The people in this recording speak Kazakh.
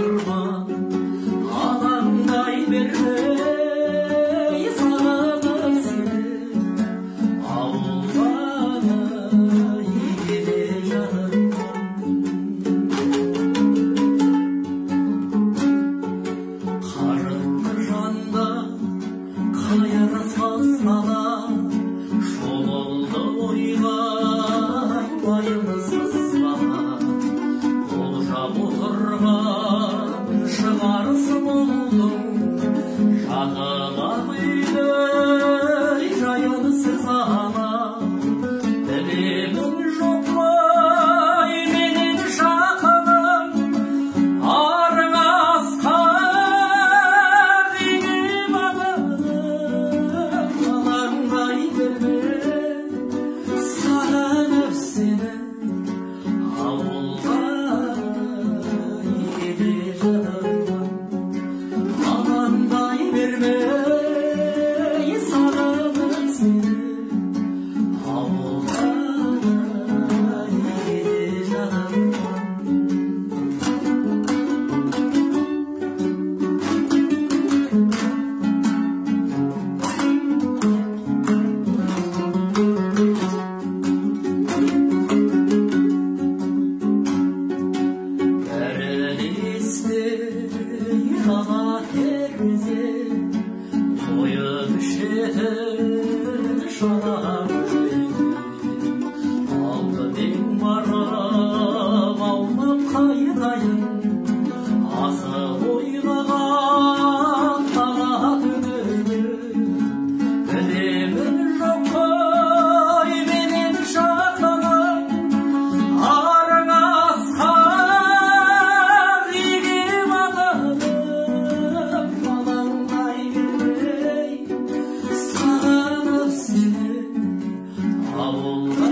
жатырман, алаңдай бермей сағынып сені, ауылға келе жатырман. Қарытты жанда қайыр салса да, шомылды ойға уайымсыз бала. Болжап отырған шығарсың ұлдың, жатып үйді жайынсыз ана. Білемін жоқ қой менен жақыным, арың асқақ енем ананым. Алаңдай берме сағынып сені, ауылға келе жатырман. Алаңдай берме сағынып сені, ауылға келе жатырман. Қала терзе тойып ішетін шарап, алтын барып аулап қайтайын, асық ойнаған тағат өнері. Білемін жоқ қой менен жақыным, арың асқақ егем ананым. Алаңдай бермей сағынып сені, ауылға